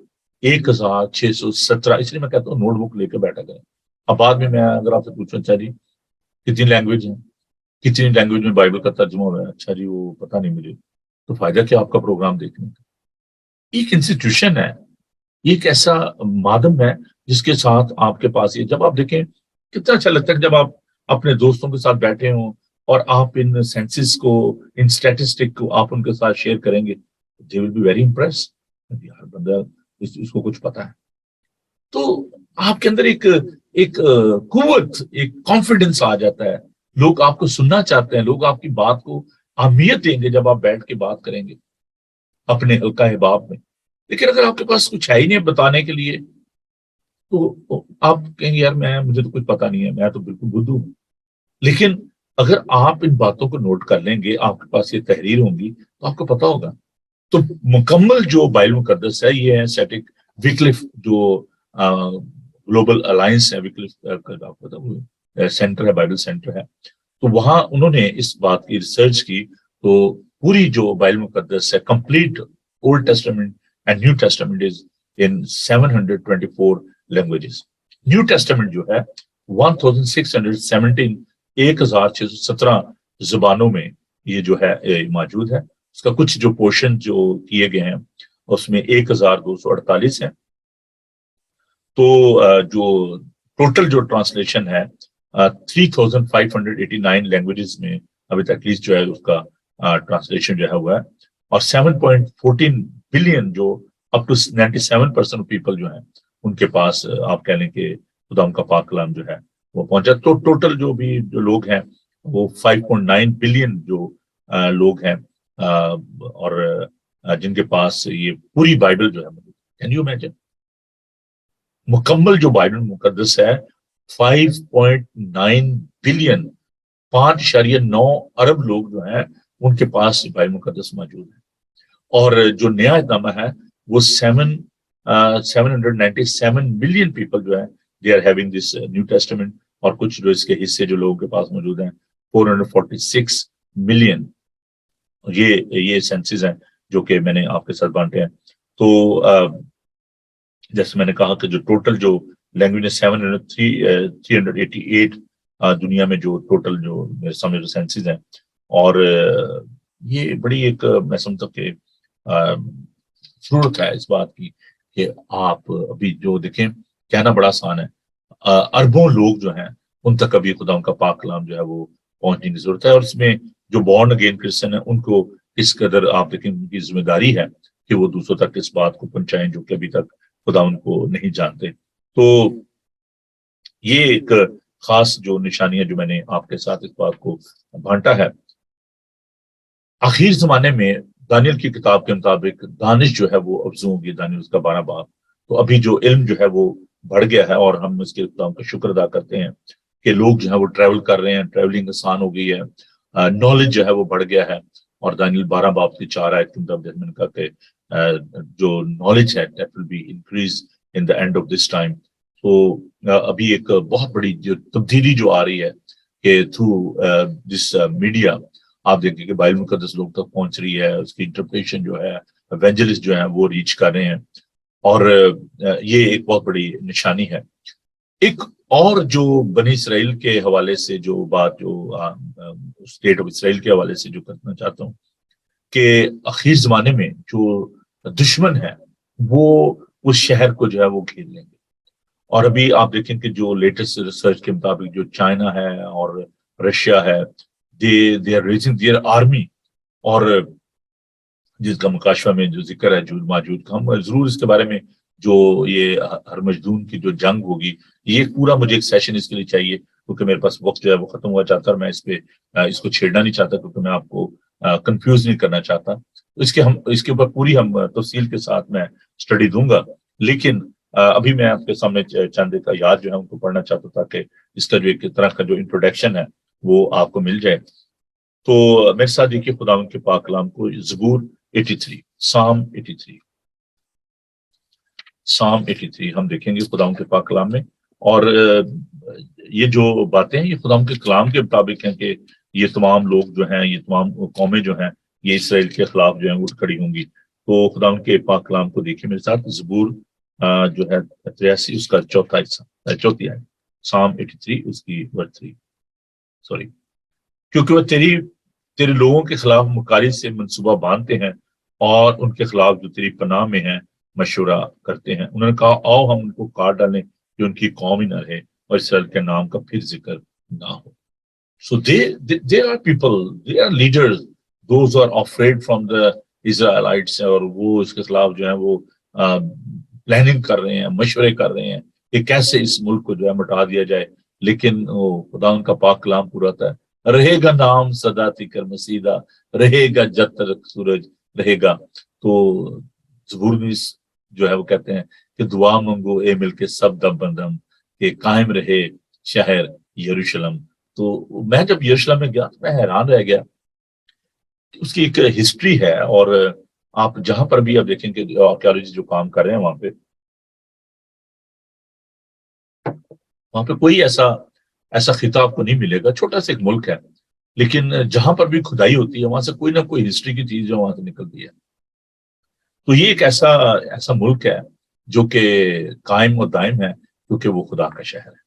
1617. اس لیے میں کہتا ہوں نوٹ بک لے کے بیٹھا کریں. اب بعد میں اگر آپ سے پوچھوں اچھا جی کتنی لینگویج ہیں، کتنی لینگویج میں بائبل کا ترجمہ ہوا ہے، اچھا جی وہ پتہ نہیں مجھے، تو فائدہ کیا آپ کا پروگرام دیکھنے کا؟ ایک انسٹیٹیوشن ہے، ایک ایسا مادم ہے جس کے ساتھ آپ کے پاس یہ جب آپ دیکھیں کتنا اچھا لگتا ہے کہ جب آپ اپنے دوستوں کے ساتھ بیٹھے ہوں اور آپ ان سینسز کو، ان اسٹیٹسٹک کو آپ ان کے ساتھ شیئر کریں گے. دے ول بی ویری امپریس. یار بندہ اس کو کچھ پتا ہے. تو آپ کے اندر ایک قوت، ایک کانفیڈنس آ جاتا ہے. لوگ آپ کو سننا چاہتے ہیں، لوگ آپ کی بات کو اہمیت دیں گے جب آپ بیٹھ کے بات کریں گے اپنے حلقہ احباب میں. لیکن اگر آپ کے پاس کچھ ہے ہی نہیں بتانے کے لیے تو آپ کہیں گے یار مجھے تو کچھ پتا نہیں ہے، میں تو بالکل بدھو ہوں. لیکن اگر آپ ان باتوں کو نوٹ کر لیں گے، آپ کے پاس یہ تحریر ہوں گی تو آپ کو پتا ہوگا تو مکمل جو بائبل مقدس ہے یہ ہے سیٹک وکلف جو گلوبل الائنس ہے، وکلف آپ کو پتا سینٹر ہے، بائبل سینٹر ہے، تو وہاں انہوں نے اس بات کی ریسرچ کی، تو پوری جو بائبل مقدس ہے complete old Testament and new Testament is in 724 languages. New Testament جو ہے 1617 1617 زبانوں میں یہ جو ہے موجود ہے. اس کا کچھ جو پورشن جو کیے گئے ہیں اس میں 1248 ہیں. تو جو ٹوٹل جو ٹرانسلیشن ہے 3589 لینگویجز میں ابھی تک لیسٹ جو ہے اس کا ٹرانسلیشن جو ہے ہوا ہے، اور 7.14 بلین جو اپ ٹو 97% پیپل جو ہیں ان کے پاس آپ کہہ لیں کہ خدا کا پاک کلام جو ہے وہ پہنچا. تو ٹوٹل جو بھی جو لوگ ہیں وہ 5.9 بلین جو لوگ ہیں اور جن کے پاس یہ پوری بائبل جو ہے. کین یو امیجن مکمل جو بائبل مقدس ہے 5.9 بلین 5.9 ارب لوگ جو ہیں ان کے پاس بائبل مقدس موجود ہے. اور جو نیا نامہ ہے وہ 797 ملین پیپل جو ہے they are having this New Testament, اور کچھ جو اس کے حصے جو لوگوں کے پاس موجود ہیں 446 ملین. یہ سینسز ہیں جو کہ میں نے آپ کے ساتھ بانٹے ہیں. تو جیسے میں نے کہا کہ جو ٹوٹل جو لینگویج 388 دنیا میں جو ٹوٹل جو میرے سامنے جو سینسز ہیں، اور یہ بڑی ایک میں سمجھتا ہوں کہ ضرورت ہے اس بات کی کہ آپ ابھی جو دیکھیں کہنا بڑا آسان ہے، اربوں لوگ جو ہیں ان تک ابھی خدا ان کا پاک کلام جو ہے وہ پہنچنے کی ضرورت ہے. اور اس میں جو بورن اگین کرسچن ہیں ان کو اس قدر آپ دیکھیں ان کی ذمہ داری ہے کہ وہ دوسروں تک اس بات کو پہنچائیں جو کہ ابھی تک خدا ان کو نہیں جانتے. تو یہ ایک خاص جو نشانیاں جو میں نے آپ کے ساتھ اس بات کو بانٹا ہے. آخر زمانے میں دانیل کی کتاب کے مطابق دانش جو ہے وہ افزوں ہوگی، دانیل اس کا 12 باب. تو ابھی جو علم جو ہے وہ بڑھ گیا ہے، اور ہم اس کے خدا کا شکر ادا کرتے ہیں کہ لوگ جو ہے وہ ٹریول کر رہے ہیں، ٹریولنگ آسان ہو گئی ہے، نالج جو ہے وہ بڑھ گیا ہے. اور دانیل 12 باب کی 4 آیت کے مطابق جیسے میں نے کہا کہ جو نالج ہے that will be increased in the end of this time. تو ابھی ایک بہت بڑی جو تبدیلی جو آ رہی ہے کہ تھرو دس میڈیا آپ دیکھیں کہ بائبل مقدس لوگ تک پہنچ رہی ہے، اس کی انٹرپریشن جو ہے ایونجلسٹ جو ہیں وہ ریچ کر رہے ہیں، اور یہ ایک بہت بڑی نشانی ہے. ایک اور جو بنی اسرائیل کے حوالے سے جو بات جو اسٹیٹ آف اسرائیل کے حوالے سے جو کرنا چاہتا ہوں کہ اخیر زمانے میں جو دشمن ہے وہ اس شہر کو جو ہے وہ گھیر لیں گے. اور ابھی آپ دیکھیں کہ جو لیٹسٹ ریسرچ کے مطابق جو چائنا ہے اور رشیا ہے they are raising their army، اور جس کا مکاشفہ میں جو ذکر ہے جوج ماجوج کا، ہم ضرور اس کے بارے میں جو یہ ہرمجدون کی جو جنگ ہوگی، یہ پورا مجھے ایک سیشن اس کے لیے چاہیے کیونکہ میرے پاس وقت جو ہے وہ ختم ہوا چاہتا ہے. میں اس کو چھیڑنا نہیں چاہتا کیونکہ میں آپ کو کنفیوز نہیں کرنا چاہتا. اس کے اوپر پوری ہم تفصیل کے ساتھ میں اسٹڈی دوں گا، لیکن ابھی میں آپ کے سامنے چند کا یاد جو ہے ان کو پڑھنا چاہتا تھا کہ اس کا جو ایک طرح کا جو انٹروڈکشن ہے وہ آپ کو مل جائے. تو میرے ساتھ دیکھیے خدا ان کے پاک کلام کو، زبور 83، سام 83 ہم دیکھیں گے خدا ان کے پاک کلام میں. اور یہ جو باتیں ہیں یہ خدا ان کے کلام کے مطابق ہیں کہ یہ تمام لوگ جو ہیں، یہ تمام قومیں جو ہیں یہ اسرائیل کے خلاف جو ہیں اٹھ کھڑی ہوں گی. تو خدا ان کے پاک کلام کو دیکھیے میرے ساتھ، زبور جو ہے 83 اس کا چوتھا حصہ، چوتھی آیت، سام 83 اس کی ورس 3. سوری، کیونکہ وہ تیرے لوگوں کے خلاف مکاری سے منصوبہ باندھتے ہیں اور ان کے خلاف جو تیری پناہ میں ہیں مشورہ کرتے ہیں. انہوں نے کہا آؤ ہم ان کو کاٹ ڈالیں کہ ان کی قوم ہی نہ رہے اور اسرائیل کے نام کا پھر ذکر نہ ہو. So they are people, they are leaders, those who are afraid from the Israelites، اور وہ اس کے خلاف جو ہے وہ پلاننگ کر رہے ہیں، مشورے کر رہے ہیں کہ کیسے اس ملک کو جو ہے مٹا دیا جائے. لیکن خدا ان کا پاک کلام پورا ہوتا ہے، رہے گا نام سدا تکر مسیدہ، رہے گا جب تک سورج رہے گا. تو زبور جو ہے وہ کہتے ہیں کہ دعا منگو اے مل کے سب دم بندم کہ قائم رہے شہر یروشلم. تو میں جب یروشلم میں گیا تو میں حیران رہ گیا، اس کی ایک ہسٹری ہے. اور آپ جہاں پر بھی آپ دیکھیں کہ آرکیالوجسٹ جو کام کر رہے ہیں وہاں پہ کوئی ایسا خطاب کو نہیں ملے گا. چھوٹا سا ایک ملک ہے لیکن جہاں پر بھی کھدائی ہوتی ہے وہاں سے کوئی نہ کوئی ہسٹری کی چیز جو وہاں سے نکلتی ہے. تو یہ ایک ایسا ملک ہے جو کہ قائم و دائم ہے کیونکہ وہ خدا کا شہر ہے.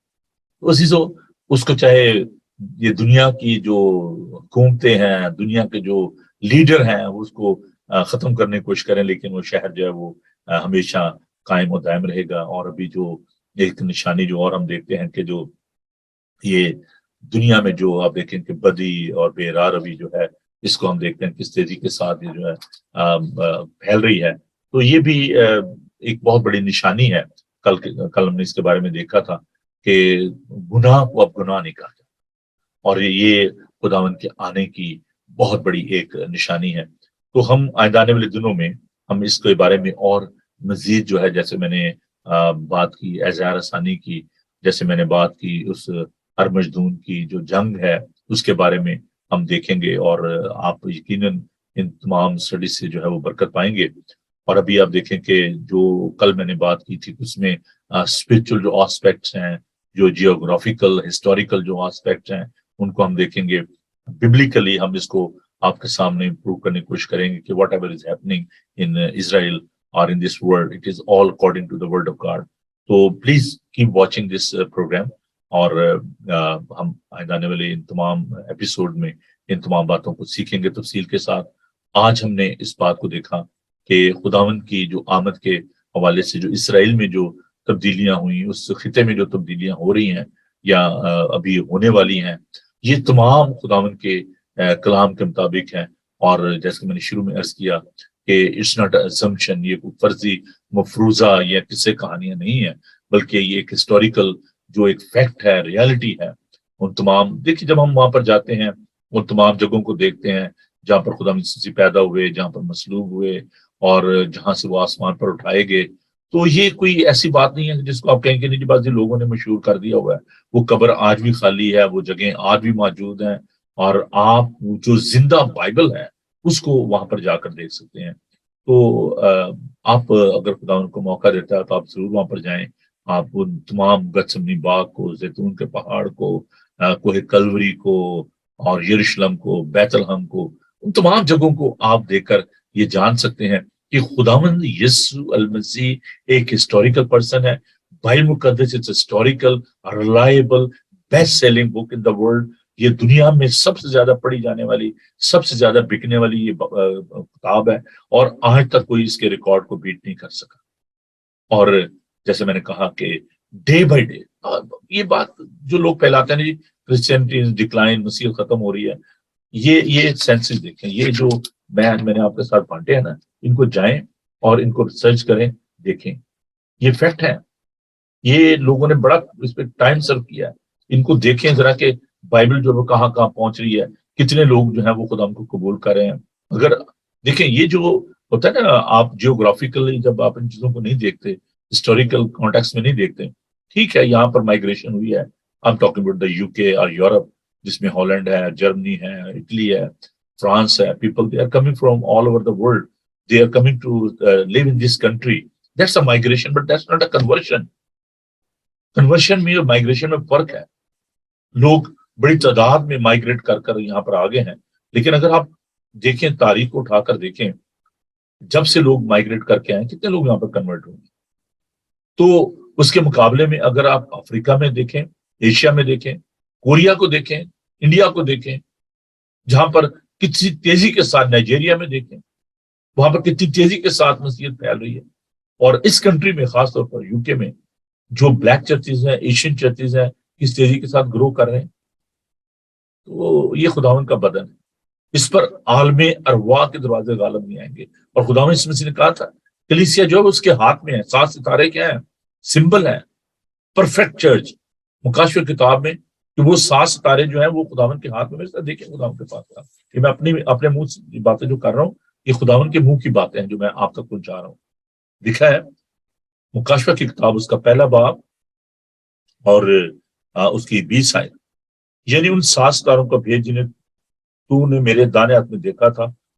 تو عزیزو اس کو چاہے یہ دنیا کی جو حکومتیں ہیں, دنیا کے جو لیڈر ہیں وہ اس کو ختم کرنے کی کوشش کریں, لیکن وہ شہر جو ہے وہ ہمیشہ قائم و دائم رہے گا. اور ابھی جو ایک نشانی جو اور ہم دیکھتے ہیں کہ جو یہ دنیا میں جو آپ دیکھیں کہ بدی اور بے راہ روی جو ہے اس کو ہم دیکھتے ہیں کس تیزی کے ساتھ یہ جو ہے پھیل رہی ہے. تو یہ بھی ایک بہت بڑی نشانی ہے. کل ہم نے اس کے بارے میں دیکھا تھا کہ گناہ کو اب گناہ نہیں کہا جاتا, اور یہ خداوند کے آنے کی بہت بڑی ایک نشانی ہے. تو ہم آنے والے دنوں میں ہم اس کے بارے میں اور مزید جو ہے, جیسے میں نے بات کی اشعیا رسانی کی, جیسے میں نے بات کی اس ارمجدون کی جو جنگ ہے اس کے بارے میں ہم دیکھیں گے, اور آپ یقیناً ان تمام سٹڈیز سے جو ہے وہ برکت پائیں گے. اور ابھی آپ دیکھیں کہ جو کل میں نے بات کی تھی اس میں اسپرچل جو آسپیکٹس ہیں, جو جیوگرافیکل ہسٹوریکل جو آسپیکٹس ہیں ان کو ہم دیکھیں گے. ببلیکلی ہم اس کو آپ کے سامنے پروو کرنے کی کوشش کریں گے کہ whatever is happening in Israel اور in this world it is all according to the word of God. تو please keep watching this program, اور ہم آنے والے ان تمام ایپیسوڈ میں ان تمام باتوں کو سیکھیں گے تفصیل کے ساتھ. آج ہم نے اس بات کو دیکھا کہ خداوند کی جو آمد کے حوالے سے جو اسرائیل میں جو تبدیلیاں ہوئیں, اس خطے میں جو تبدیلیاں ہو رہی ہیں یا ابھی ہونے والی ہیں, یہ تمام خداوند کے کلام کے مطابق ہیں. اور جیسے کہ میں نے شروع میں عرض کیا کہ اٹس ناٹ اسمپشن, یہ کوئی فرضی مفروضہ یا قصے کہانیاں نہیں ہیں, بلکہ یہ ایک ہسٹوریکل جو ایک فیکٹ ہے, ریالٹی ہے. ان تمام دیکھیے جب ہم وہاں پر جاتے ہیں ان تمام جگہوں کو دیکھتے ہیں جہاں پر خدا مسیح پیدا ہوئے, جہاں پر مصلوب ہوئے, اور جہاں سے وہ آسمان پر اٹھائے گئے. تو یہ کوئی ایسی بات نہیں ہے جس کو آپ کہیں گے نہیں جی بازی لوگوں نے مشہور کر دیا ہوا ہے. وہ قبر آج بھی خالی ہے, وہ جگہیں آج بھی موجود ہیں, اور آپ جو زندہ بائبل ہے اس کو وہاں پر جا کر دیکھ سکتے ہیں. تو آپ اگر خدا ان کو موقع دیتا ہے تو آپ ضرور وہاں پر جائیں. آپ ان تمام گتسمنی باغ کو, زیتون کے پہاڑ کو, کوہ کلوری کو, اور یروشلم کو, بیت الحم کو, ان تمام جگہوں کو آپ دیکھ کر یہ جان سکتے ہیں کہ خداوند یسوع المسیح ایک ہسٹوریکل پرسن ہے. بائبل مقدس it's historical, reliable, best selling book in the world. یہ دنیا میں سب سے زیادہ پڑھی جانے والی, سب سے زیادہ بکنے والی یہ کتاب ہے, اور آج تک کوئی اس کے ریکارڈ کو بیٹ نہیں کر سکا. اور جیسے میں نے کہا کہ ڈے بائی ڈے یہ بات جو لوگ پھیلاتے ہیں کرسچینٹی ڈکلائن, مسیح ختم ہو رہی ہے, یہ سینسز دیکھیں, یہ جو میں نے آپ کے ساتھ بانٹے ہیں نا, ان کو جائیں اور ان کو ریسرچ کریں, دیکھیں. یہ فیکٹ ہے, یہ لوگوں نے بڑا اس پہ ٹائم سرو کیا ہے. ان کو دیکھیں ذرا کہ بائبل جو ہے کہاں کہاں پہنچ رہی ہے, کتنے لوگ جو ہیں وہ خدا کو قبول کر رہے ہیں. اگر دیکھیں یہ جو ہوتا ہے نا, آپ جیوگرافیکلی جب آپ ان چیزوں کو نہیں دیکھتے, ہسٹوریکل کانٹیکس میں نہیں دیکھتے, ٹھیک ہے یہاں پر مائگریشن ہوئی ہے, I'm talking about the UK اور یورپ, جس میں ہالینڈ ہے, جرمنی ہے, اٹلی ہے, فرانس ہے. People they are coming from all over the world, they are coming to live in this country. That's a migration, but that's not a conversion. Conversion میں اور مائگریشن میں فرق ہے. لوگ بڑی تعداد میں مائگریٹ کر کر یہاں پر آگے ہیں, لیکن اگر آپ دیکھیں تاریخ کو اٹھا کر دیکھیں, جب سے لوگ مائگریٹ کر کے آئے کتنے لوگ یہاں پر کنورٹ ہوئے. تو اس کے مقابلے میں اگر آپ افریقہ میں دیکھیں, ایشیا میں دیکھیں, کوریا کو دیکھیں, انڈیا کو دیکھیں, جہاں پر کتنی تیزی کے ساتھ, نائجیریا میں دیکھیں وہاں پر کتنی تیزی کے ساتھ مسیحیت پھیل رہی ہے. اور اس کنٹری میں خاص طور پر یو کے میں جو بلیک چرچز ہیں, ایشین چرچز ہیں, کس تیزی کے ساتھ گرو کر رہے ہیں. تو یہ خداوند کا بدن ہے, اس پر عالم ارواح کے دروازے غالب نہیں آئیں گے. اور خداوند اس مسیح نے کہا تھا کلیسیا جو ہے اس کے ہاتھ میں ہے, 7 ستارے کیا ہیں, سمبل ہیں, پرفیکٹ چرچ. مکاشفہ کتاب میں کہ وہ 7 ستارے جو ہیں وہ خداوند کے ہاتھ میں. دیکھیں خداوند کے پاس کا کہ میں اپنے منہ سے باتیں جو کر رہا ہوں یہ خداوند کے منہ کی باتیں ہیں جو میں آپ تک پہنچا رہا ہوں. لکھا ہے مکاشفہ کی کتاب اس کا 1 باب اور اس کی 20 آیت, یعنی ان 7 ستاروں کا بھید جنہیں تو نے میرے دانے ہاتھ میں دیکھا تھا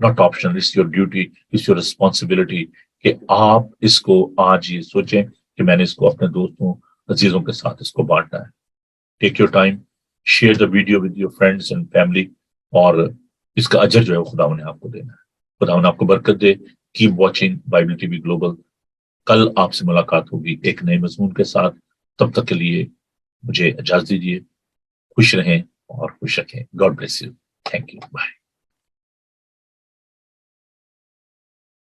not optional, it's your duty, it's your responsibility کہ آپ اس کو آج یہ سوچیں کہ میں نے اس کو اپنے دوستوں عزیزوں کے ساتھ اس کو بانٹنا ہے. Take your time, share the video with your friends and family, اور اس کا اجر جو ہے خدا نے آپ کو دینا ہے. خدا نے آپ کو برکت دے. Keep watching Bible T V global. کل آپ سے ملاقات ہوگی ایک نئے مضمون کے ساتھ. تب تک کے لیے مجھے اجازت دیجیے. خوش رہیں اور خوش رکھیں. God bless you. Thank you. Bye.